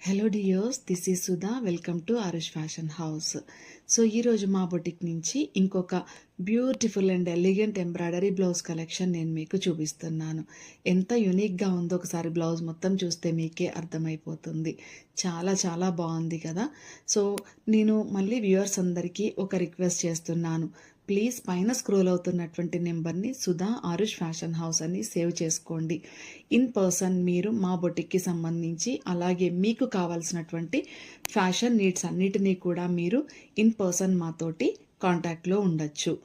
Hello dears, this is Sudha. Welcome to Aarush fashion house. So ఈరోజు మా boutique నుంచి ఇంకొక beautiful and elegant embroidery blouse collection నేను మీకు చూపిస్తున్నాను. ఎంత యూనిక్గా ఉందో ఒకసారి బ్లౌజ్ మొత్తం చూస్తే మీకే అర్థమైపోతుంది. చాలా చాలా బాగుంది కదా. సో నేను మళ్ళీ వ్యూవర్స్ అందరికీ ఒక రిక్వెస్ట్ చేస్తున్నాను. ప్లీజ్ పైన స్క్రోల్ అవుతున్నటువంటి నెంబర్ని సుధా ఆరుష్ ఫ్యాషన్ హౌస్ అని సేవ్ చేసుకోండి. ఇన్ పర్సన్ మీరు మా బొటిక్కి సంబంధించి అలాగే మీకు కావాల్సినటువంటి ఫ్యాషన్ నీడ్స్ అన్నిటినీ కూడా మీరు ఇన్ పర్సన్ మాతోటి కాంటాక్ట్లో ఉండొచ్చు.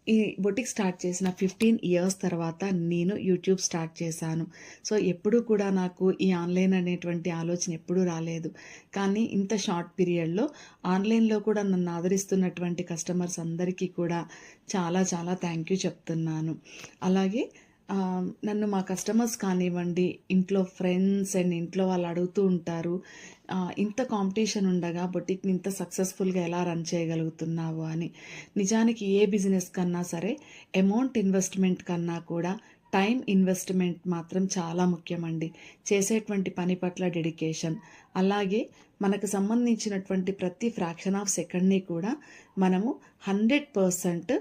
ఈ బొటిక్ స్టార్ట్ చేసిన 15 ఇయర్స్ తర్వాత నేను యూట్యూబ్ స్టార్ట్ చేశాను. సో ఎప్పుడూ కూడా నాకు ఈ ఆన్లైన్ అనేటువంటి ఆలోచన ఎప్పుడూ రాలేదు. కానీ ఇంత షార్ట్ పీరియడ్లో ఆన్లైన్లో కూడా నన్ను ఆదరిస్తున్నటువంటి కస్టమర్స్ అందరికీ కూడా చాలా చాలా థ్యాంక్ యూ చెప్తున్నాను. అలాగే నన్ను మా కస్టమర్స్ కానివ్వండి, ఇంట్లో ఫ్రెండ్స్ అండ్ ఇంట్లో వాళ్ళు అడుగుతూ ఉంటారు, ఇంత కాంపిటీషన్ ఉండగా బొటిక్ని ఇంత సక్సెస్ఫుల్గా ఎలా రన్ చేయగలుగుతున్నావు అని. నిజానికి ఏ బిజినెస్ కన్నా సరే అమౌంట్ ఇన్వెస్ట్మెంట్ కన్నా కూడా టైం ఇన్వెస్ట్మెంట్ మాత్రం చాలా ముఖ్యమండి. చేసేటువంటి పని పట్ల డెడికేషన్, అలాగే మనకు సంబంధించినటువంటి ప్రతి ఫ్రాక్షన్ ఆఫ్ సెకండ్ని కూడా మనము 100%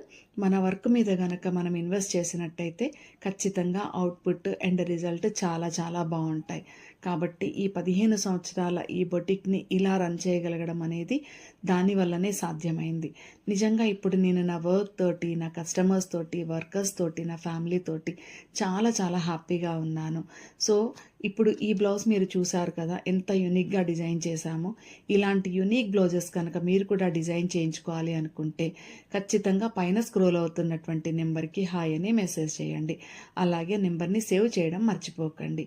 మన వర్క్ మీద గనక మనం ఇన్వెస్ట్ చేసినట్టయితే ఖచ్చితంగా అవుట్పుట్ అండ్ రిజల్ట్ చాలా చాలా బాగుంటాయి. కాబట్టి ఈ 15 సంవత్సరాల ఈ బొటిక్ని ఇలా రన్ చేయగలగడం అనేది దానివల్లనే సాధ్యమైంది. నిజంగా ఇప్పుడు నేను నా వర్క్ తోటి, నా కస్టమర్స్ తోటి, వర్కర్స్ తోటి, నా ఫ్యామిలీ తోటి చాలా చాలా హ్యాపీగా ఉన్నాను. సో ఇప్పుడు ఈ బ్లౌజ్ మీరు చూసారు కదా, ఎంత యూనిక్గా డిజైన్ చేశామో. ఇలాంటి యూనిక్ బ్లౌజెస్ కనుక మీరు కూడా డిజైన్ చేయించుకోవాలి అనుకుంటే ఖచ్చితంగా పైన స్క్రోల్ అవుతున్నటువంటి నెంబర్కి హాయ్ అని మెసేజ్ చేయండి. అలాగే నెంబర్ని సేవ్ చేయడం మర్చిపోకండి.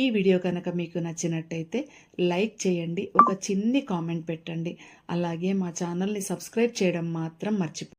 ఈ వీడియో కనుక మీకు నచ్చినట్టయితే లైక్ చేయండి, ఒక చిన్ని కామెంట్ పెట్టండి. అలాగే మా ఛానల్ని సబ్స్క్రైబ్ చేయడం మాత్రం మర్చిపో